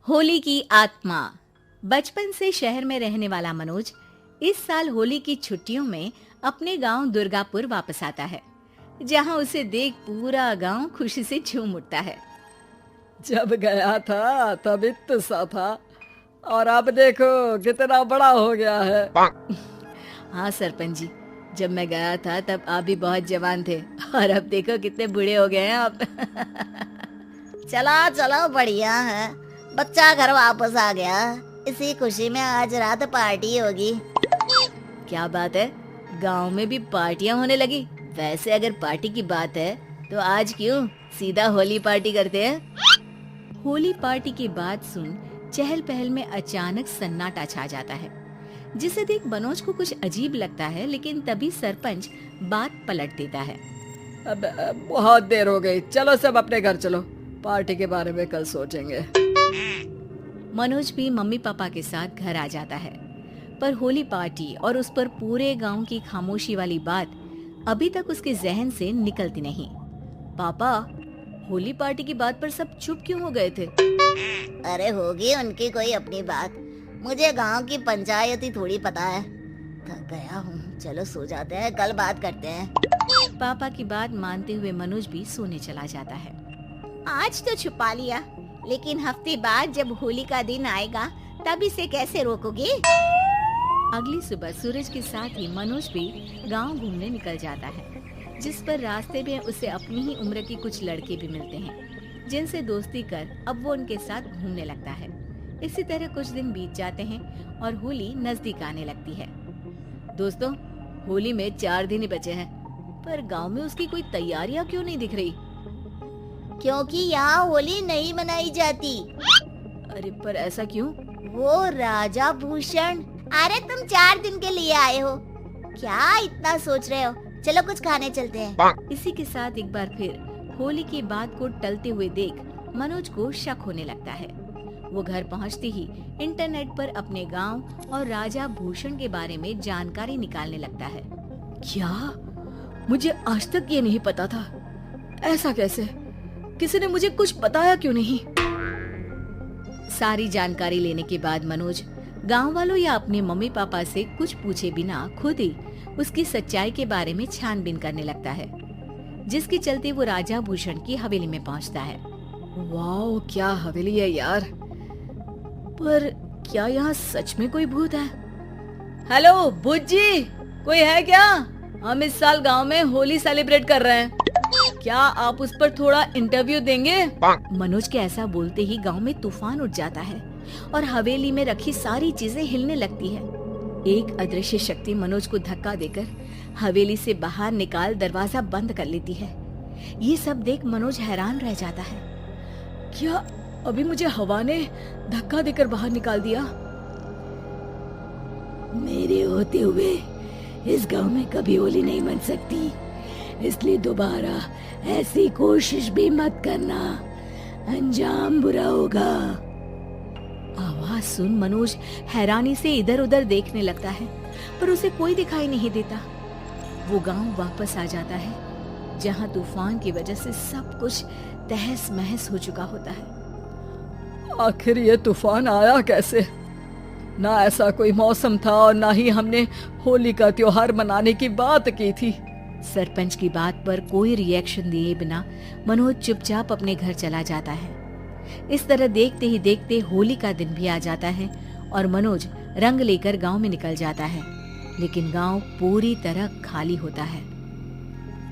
होली की आत्मा। बचपन से शहर में रहने वाला मनोज इस साल होली की छुट्टियों में अपने गांव दुर्गापुर वापस आता है, जहां उसे देख पूरा गांव खुशी से झूम उठता है। जब गया था तब इतना सा था और अब देखो कितना बड़ा हो गया है। हाँ सरपंच जी, जब मैं गया था तब आप भी बहुत जवान थे और अब देखो कितने बूढ़े हो गए हैं आप। चलो चलो, बढ़िया है। बच्चा घर वापस आ गया। इसी खुशी में आज रात पार्टी होगी। क्या बात है, गांव में भी पार्टियां होने लगी। वैसे अगर पार्टी की बात है तो आज क्यों सीधा होली पार्टी करते हैं। होली पार्टी की बात सुन चहल पहल में अचानक सन्नाटा छा जाता है, जिसे देख मनोज को कुछ अजीब लगता है। लेकिन तभी सरपंच बात पलट देता है। अब बहुत देर हो गई, चलो सब अपने घर चलो, पार्टी के बारे में कल सोचेंगे। मनोज भी मम्मी पापा के साथ घर आ जाता है, पर होली पार्टी और उस पर पूरे गांव की खामोशी वाली बात अभी तक उसके जहन से निकलती नहीं। पापा, होली पार्टी की बात पर सब चुप क्यों हो गए थे? अरे होगी उनकी कोई अपनी बात, मुझे गांव की पंचायती थोड़ी पता है। थक गया हूँ, चलो सो जाते हैं, कल बात करते हैं। पापा की बात मानते हुए मनोज भी सोने चला जाता है। आज तो छुपा लिया, लेकिन हफ्ते बाद जब होली का दिन आएगा तब इसे कैसे रोकोगे? अगली सुबह सूरज के साथ ही मनोज भी गांव घूमने निकल जाता है, जिस पर रास्ते में उसे अपनी ही उम्र के कुछ लड़के भी मिलते हैं, जिनसे दोस्ती कर अब वो उनके साथ घूमने लगता है। इसी तरह कुछ दिन बीत जाते हैं और होली नजदीक आने लगती है। दोस्तों, होली में 4 दिन ही बचे हैं, पर गांव में उसकी कोई तैयारियां क्यों नहीं दिख रही? क्योंकि यहाँ होली नहीं मनाई जाती। अरे पर ऐसा क्यों? वो राजा भूषण। अरे तुम 4 दिन के लिए आए हो, क्या इतना सोच रहे हो? चलो कुछ खाने चलते हैं। इसी के साथ एक बार फिर होली की बात को टलते हुए देख मनोज को शक होने लगता है। वो घर पहुंचते ही इंटरनेट पर अपने गांव और राजा भूषण के बारे में जानकारी निकालने लगता है। क्या? मुझे आज तक ये नहीं पता था। ऐसा कैसे? किसी ने मुझे कुछ बताया क्यों नहीं? सारी जानकारी लेने के बाद मनोज गांव वालों या अपने मम्मी पापा से कुछ पूछे बिना खुद ही उसकी सच्चाई के बारे में छानबीन करने लगता है, जिसके चलते वो राजा भूषण की हवेली में पहुंचता है। वाह, क्या हवेली है यार। पर क्या यहाँ सच में कोई भूत है? हेलो भूत जी, कोई है क्या? हम इस साल गांव में होली सेलिब्रेट कर रहे हैं, क्या आप उस पर थोड़ा इंटरव्यू देंगे? मनोज के ऐसा बोलते ही गांव में तूफान उठ जाता है और हवेली में रखी सारी चीजें हिलने लगती है। एक अदृश्य शक्ति मनोज को धक्का देकर हवेली से बाहर निकाल दरवाजा बंद कर लेती है। ये सब देख मनोज हैरान रह जाता है। क्या अभी मुझे हवा ने धक्का देकर बाहर निकाल दिया? मेरे होते हुए इस गांव में कभी होली नहीं मन सकती, इसलिए दोबारा ऐसी कोशिश भी मत करना, अंजाम बुरा होगा। आवाज सुन मनोज हैरानी से इधर उधर देखने लगता है, पर उसे कोई दिखाई नहीं देता। वो गांव वापस आ जाता है, जहां तूफान की वजह से सब कुछ तहस महस हो चुका होता है। आखिर ये तूफान आया कैसे? ना ऐसा कोई मौसम था और ना ही हमने होली का त्योहार मनाने की बात की थी। सरपंच की बात पर कोई रिएक्शन दिए बिना मनोज चुपचाप अपने घर चला जाता है। इस तरह देखते ही देखते होली का दिन भी आ जाता है और मनोज रंग लेकर गांव में निकल जाता है, लेकिन गांव पूरी तरह खाली होता है।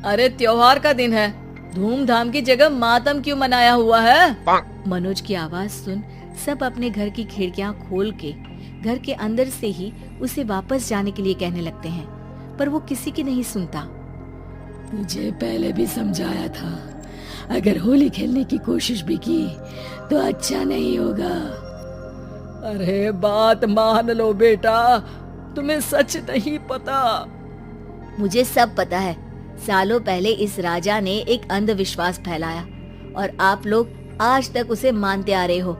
अरे त्योहार का दिन है, धूमधाम की जगह मातम क्यों मनाया हुआ है? मनोज की आवाज सुन सब अपने घर की खिड़कियां खोल के घर के अंदर से ही उसे वापस जाने के लिए कहने लगते हैं, पर वो किसी की नहीं सुनता। तुझे पहले भी समझाया था, अगर होली खेलने की कोशिश भी की तो अच्छा नहीं होगा। अरे बात मान लो बेटा, तुम्हें सच नहीं पता। मुझे सब पता है। सालों पहले इस राजा ने एक अंधविश्वास फैलाया और आप लोग आज तक उसे मानते आ रहे हो।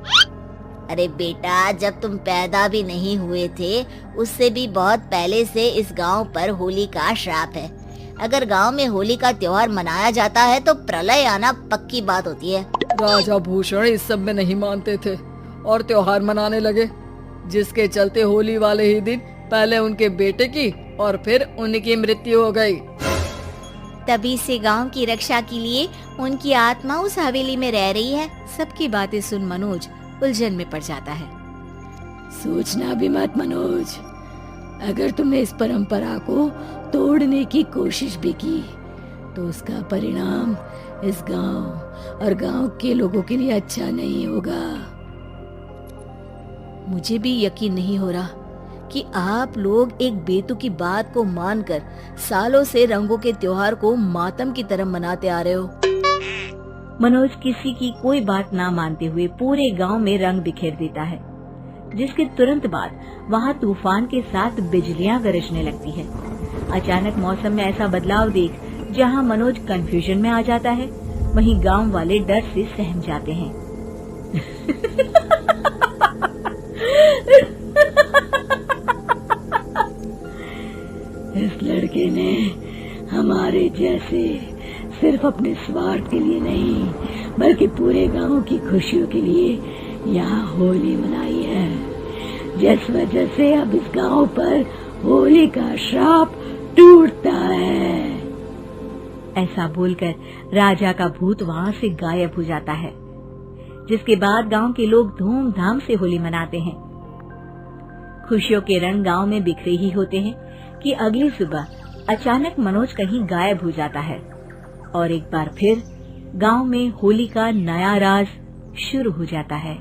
अरे बेटा, जब तुम पैदा भी नहीं हुए थे उससे भी बहुत पहले से इस गांव पर होली का श्राप है। अगर गांव में होली का त्योहार मनाया जाता है तो प्रलय आना पक्की बात होती है। राजा भूषण इस सब में नहीं मानते थे और त्योहार मनाने लगे, जिसके चलते होली वाले ही दिन पहले उनके बेटे की और फिर उनकी मृत्यु हो गई। तभी से गांव की रक्षा के लिए उनकी आत्मा उस हवेली में रह रही है। सबकी बातें सुन मनोज उलझन में पड़ जाता है। सोचना भी मत मनोज, अगर तुमने इस परंपरा को तोड़ने की कोशिश भी की तो उसका परिणाम इस गांव और गांव के लोगों के लिए अच्छा नहीं होगा। मुझे भी यकीन नहीं हो रहा कि आप लोग एक बेतुकी बात को मानकर सालों से रंगों के त्योहार को मातम की तरह मनाते आ रहे हो। मनोज किसी की कोई बात ना मानते हुए पूरे गांव में रंग बिखेर देता है, जिसके तुरंत बाद वहां तूफान के साथ बिजलियां गरजने लगती है। अचानक मौसम में ऐसा बदलाव देख जहां मनोज कंफ्यूजन में आ जाता है, वहीं गांव वाले डर से सहम जाते हैं। इस लड़के ने हमारे जैसे सिर्फ अपने स्वार्थ के लिए नहीं बल्कि पूरे गांव की खुशियों के लिए यहाँ होली मनाई है, जिस वजह से अब इस गांव पर होली का श्राप टूटता है। ऐसा बोलकर राजा का भूत वहाँ से गायब हो जाता है, जिसके बाद गांव के लोग धूमधाम से होली मनाते हैं। खुशियों के रंग गांव में बिखरे ही होते हैं कि अगली सुबह अचानक मनोज कहीं गायब हो जाता है और एक बार फिर गांव में होली का नया राज शुरू हो जाता है।